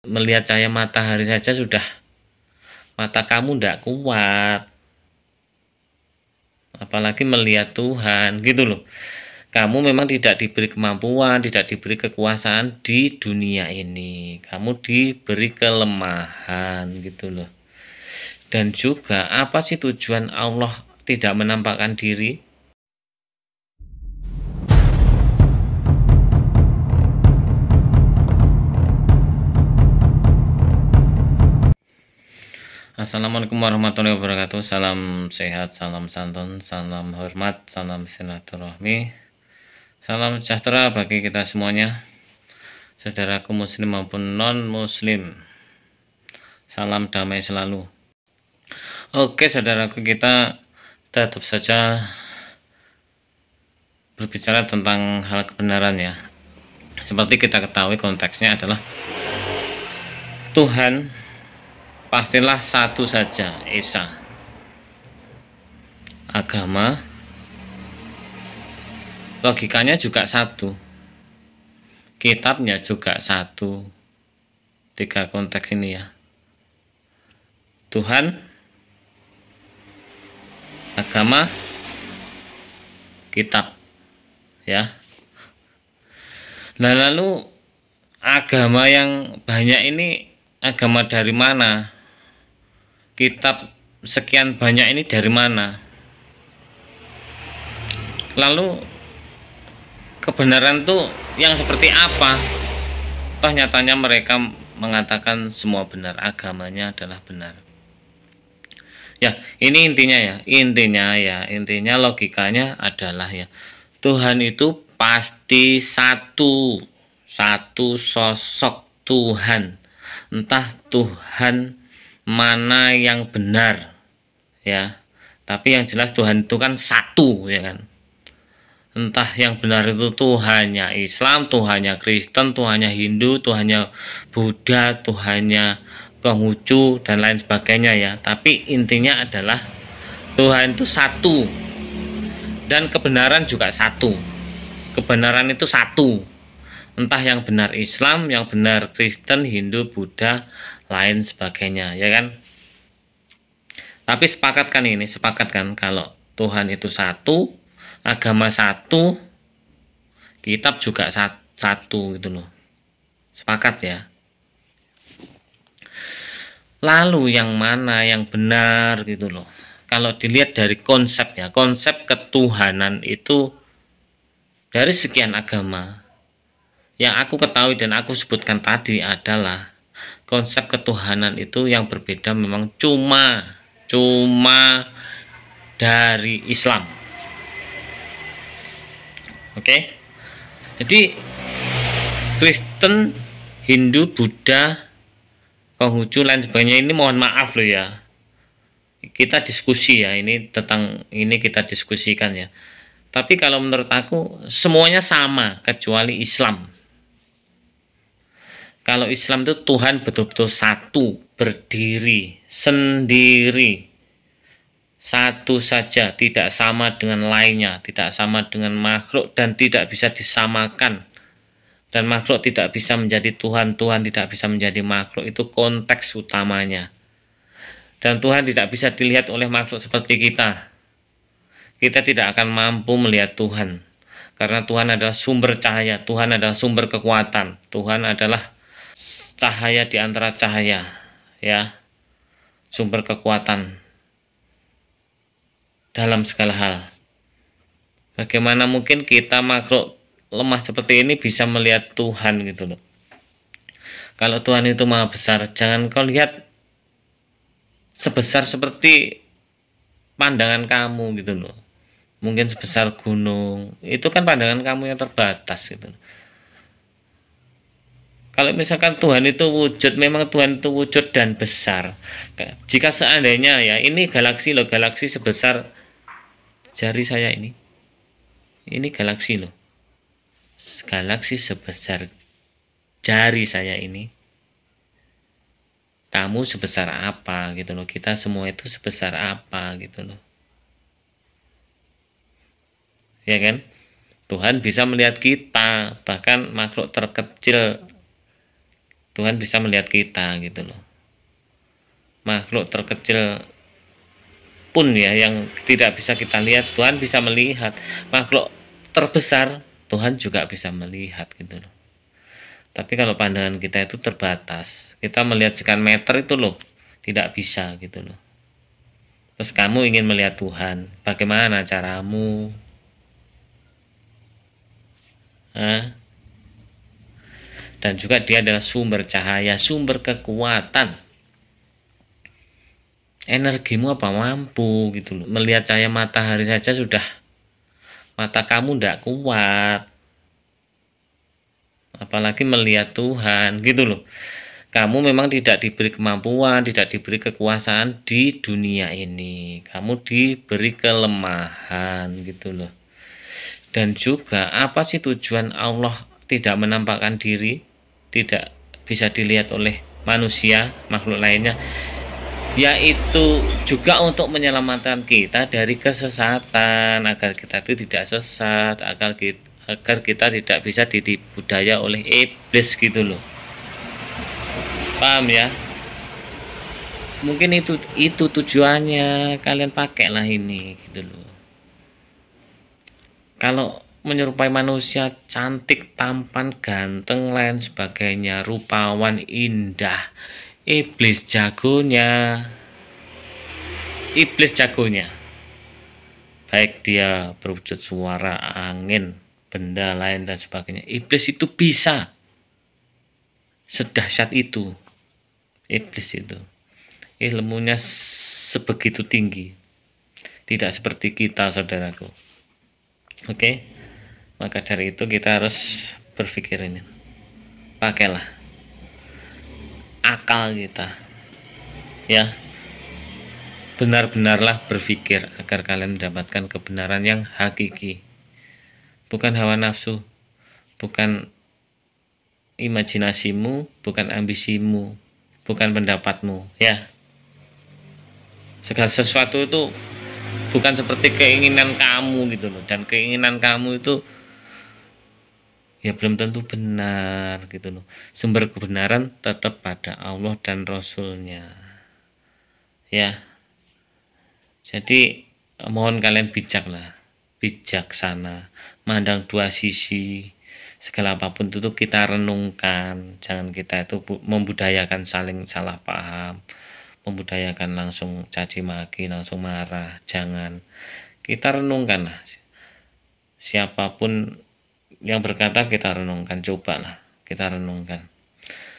Melihat cahaya matahari saja sudah mata kamu tidak kuat, apalagi melihat Tuhan gitu loh. Kamu memang tidak diberi kemampuan, tidak diberi kekuasaan di dunia ini, kamu diberi kelemahan gitu loh. Dan juga apa sih tujuan Allah tidak menampakkan diri? Assalamualaikum warahmatullahi wabarakatuh. Salam sehat, salam santun, salam hormat, salam silaturahmi, salam sejahtera bagi kita semuanya, saudaraku muslim maupun non muslim. Salam damai selalu. Oke saudaraku, kita tetap saja berbicara tentang hal kebenaran ya. Seperti kita ketahui, konteksnya adalah Tuhan pastilah satu saja, Esa. Agama, logikanya juga satu, kitabnya juga satu. Tiga konteks ini ya, Tuhan, agama, kitab ya. Nah lalu agama yang banyak ini agama dari mana? Kitab sekian banyak ini dari mana? Lalu kebenaran tuh yang seperti apa? Toh nyatanya mereka mengatakan semua benar, agamanya adalah benar. Ya, ini intinya logikanya adalah ya, Tuhan itu pasti satu, satu sosok Tuhan. Entah Tuhan mana yang benar ya, tapi yang jelas Tuhan itu kan satu ya kan. Entah yang benar itu Tuhannya Islam, Tuhannya Kristen, Tuhannya Hindu, Tuhannya Buddha, Tuhannya Konghucu dan lain sebagainya ya, tapi intinya adalah Tuhan itu satu dan kebenaran juga satu. Kebenaran itu satu, entah yang benar Islam, yang benar Kristen, Hindu, Buddha, lain sebagainya ya kan. Tapi sepakat kan kalau Tuhan itu satu, agama satu, kitab juga satu gitu loh. Sepakat ya. Lalu yang mana yang benar gitu loh. Kalau dilihat dari konsep ya, konsep ketuhanan itu dari sekian agama, yang aku ketahui dan aku sebutkan tadi adalah konsep ketuhanan itu yang berbeda memang cuma dari Islam. Oke. Jadi Kristen, Hindu, Buddha, Konghucu lain sebagainya ini mohon maaf loh ya. Kita diskusi ya, ini tentang ini kita diskusikan ya. Tapi kalau menurut aku semuanya sama kecuali Islam. Kalau Islam itu Tuhan betul-betul satu, berdiri, sendiri, satu saja, tidak sama dengan lainnya, tidak sama dengan makhluk dan tidak bisa disamakan. Dan makhluk tidak bisa menjadi Tuhan, Tuhan tidak bisa menjadi makhluk, itu konteks utamanya. Dan Tuhan tidak bisa dilihat oleh makhluk seperti kita. Kita tidak akan mampu melihat Tuhan, karena Tuhan adalah sumber cahaya, Tuhan adalah sumber kekuatan, Tuhan adalah cahaya di antara cahaya ya, sumber kekuatan dalam segala hal. Bagaimana mungkin kita makhluk lemah seperti ini bisa melihat Tuhan gitu loh. Kalau Tuhan itu maha besar, jangan kau lihat sebesar seperti pandangan kamu gitu loh. Mungkin sebesar gunung, itu kan pandangan kamu yang terbatas gitu. Kalau misalkan Tuhan itu wujud, memang Tuhan itu wujud dan besar. Jika seandainya ya, ini galaksi loh, galaksi sebesar jari saya ini galaksi loh, galaksi sebesar jari saya ini. Kamu sebesar apa gitu loh, kita semua itu sebesar apa gitu loh, ya kan. Tuhan bisa melihat kita, bahkan makhluk terkecil Tuhan bisa melihat kita gitu loh. Makhluk terkecil pun ya yang tidak bisa kita lihat, Tuhan bisa melihat. Makhluk terbesar Tuhan juga bisa melihat gitu loh. Tapi kalau pandangan kita itu terbatas, kita melihat sekian meter itu loh tidak bisa gitu loh. Terus kamu ingin melihat Tuhan, bagaimana caramu? Dan juga dia adalah sumber cahaya, sumber kekuatan. Energimu apa mampu gitu loh. Melihat cahaya matahari saja sudah mata kamu tidak kuat, apalagi melihat Tuhan gitu loh. Kamu memang tidak diberi kemampuan, tidak diberi kekuasaan di dunia ini. Kamu diberi kelemahan gitu loh. Dan juga apa sih tujuan Allah tidak menampakkan diri, tidak bisa dilihat oleh manusia, makhluk lainnya, yaitu juga untuk menyelamatkan kita dari kesesatan, agar kita itu tidak sesat, agar kita tidak bisa ditipu daya oleh iblis gitu loh. Paham ya? Mungkin itu tujuannya, kalian pakailah ini gitu loh. Kalau menyerupai manusia, cantik, tampan, ganteng, lain sebagainya, rupawan, indah, iblis jagonya. Iblis jagonya. Baik dia berwujud suara, angin, benda lain dan sebagainya. Iblis itu bisa sedahsyat itu. Iblis itu ilmunya sebegitu tinggi, tidak seperti kita, saudaraku. Oke, maka dari itu kita harus berpikir ini, pakailah akal kita ya, benar-benarlah berpikir agar kalian mendapatkan kebenaran yang hakiki, bukan hawa nafsu, bukan imajinasimu, bukan ambisimu, bukan pendapatmu ya. Segala sesuatu itu bukan seperti keinginan kamu gitu loh, dan keinginan kamu itu ya belum tentu benar gitu loh. Sumber kebenaran tetap pada Allah dan Rasulnya ya. Jadi mohon kalian bijaklah, bijaksana, mandang dua sisi. Segala apapun itu kita renungkan, jangan kita itu membudayakan saling salah paham, membudayakan langsung caci maki, langsung marah. Jangan, kita renungkanlah, siapapun yang berkata kita renungkan, cobalah kita renungkan.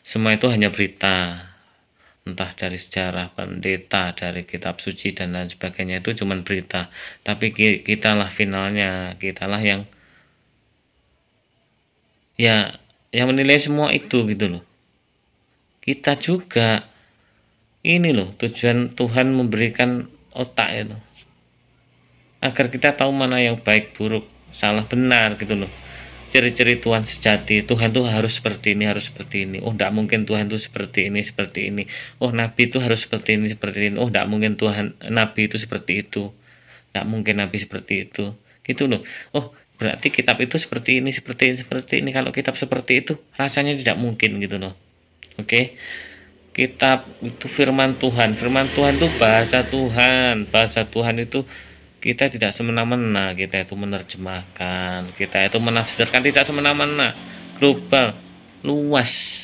Semua itu hanya berita, entah dari sejarah, pendeta, dari kitab suci dan lain sebagainya, itu cuma berita. Tapi kitalah finalnya, kitalah yang ya yang menilai semua itu gitu loh. Kita juga ini loh, tujuan Tuhan memberikan otak itu agar kita tahu mana yang baik buruk, salah benar gitu loh. Ciri-ciri Tuhan sejati, Tuhan tuh harus seperti ini, harus seperti ini. Oh, tidak mungkin Tuhan tuh seperti ini, seperti ini. Oh, Nabi itu harus seperti ini, seperti ini. Oh, tidak mungkin Tuhan Nabi itu seperti itu. Tidak mungkin Nabi seperti itu. Gitu loh. Oh, berarti kitab itu seperti ini, seperti ini, seperti ini. Kalau kitab seperti itu, rasanya tidak mungkin gitu loh. Oke. Kitab itu firman Tuhan. Firman Tuhan itu bahasa Tuhan. Bahasa Tuhan itu kita tidak semena-mena, kita itu menerjemahkan, kita itu menafsirkan, tidak semena-mena, global, luas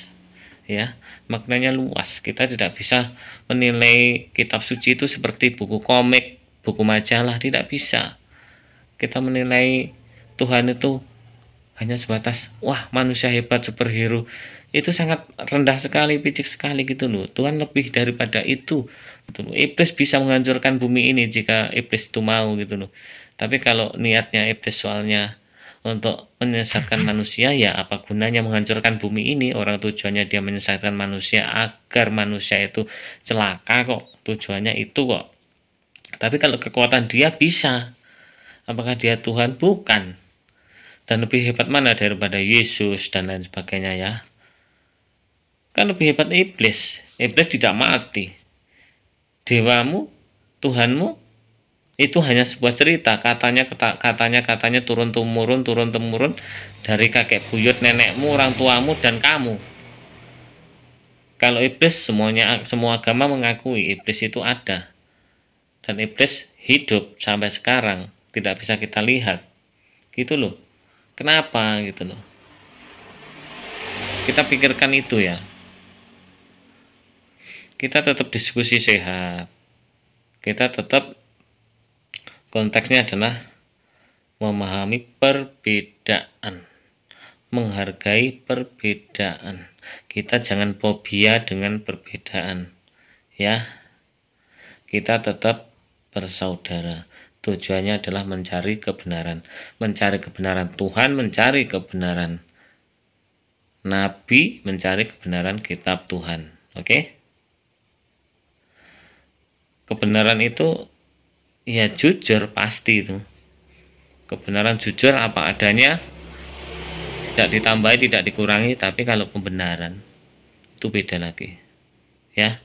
ya, maknanya luas. Kita tidak bisa menilai kitab suci itu seperti buku komik, buku majalah, tidak bisa. Kita menilai Tuhan itu hanya sebatas wah manusia hebat, superhero, itu sangat rendah sekali, picik sekali gitu loh. Tuhan lebih daripada itu gitu loh. Iblis bisa menghancurkan bumi ini jika iblis itu mau gitu loh. Tapi kalau niatnya iblis soalnya untuk menyesatkan manusia, ya apa gunanya menghancurkan bumi ini? Orang tujuannya dia menyesatkan manusia agar manusia itu celaka kok, tujuannya itu kok. Tapi kalau kekuatan dia bisa, apakah dia Tuhan? Bukan. Dan lebih hebat mana daripada Yesus dan lain sebagainya ya. Kan lebih hebat iblis. Iblis tidak mati. Dewamu, Tuhanmu itu hanya sebuah cerita. Katanya turun temurun dari kakek buyut nenekmu, orang tuamu dan kamu. Kalau iblis, semua agama mengakui iblis itu ada, dan iblis hidup sampai sekarang, tidak bisa kita lihat gitu loh. Kenapa gitu loh, kita pikirkan itu ya. Kita tetap diskusi sehat, kita tetap konteksnya adalah memahami perbedaan, menghargai perbedaan. Kita jangan fobia dengan perbedaan ya. Kita tetap bersaudara. Tujuannya adalah mencari kebenaran, Tuhan mencari kebenaran, Nabi mencari kebenaran kitab Tuhan. Oke? Kebenaran itu ya jujur, pasti itu. Kebenaran jujur apa adanya, tidak ditambahi, tidak dikurangi. Tapi kalau pembenaran itu beda lagi ya.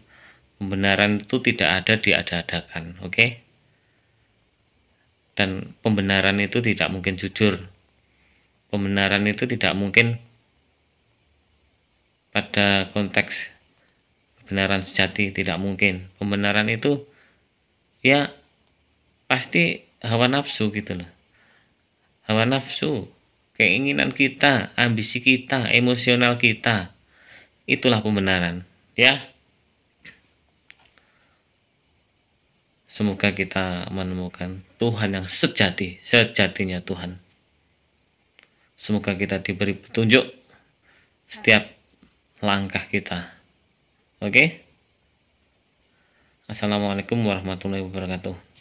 Pembenaran itu tidak ada diada-adakan. Oke? Dan pembenaran itu tidak mungkin jujur. Pembenaran itu tidak mungkin pada konteks kebenaran sejati, tidak mungkin. Pembenaran itu ya pasti hawa nafsu gitu loh. Hawa nafsu, keinginan kita, ambisi kita, emosional kita, itulah pembenaran ya. Semoga kita menemukan Tuhan yang sejatinya Tuhan. Semoga kita diberi petunjuk setiap langkah kita. Oke? Assalamualaikum warahmatullahi wabarakatuh.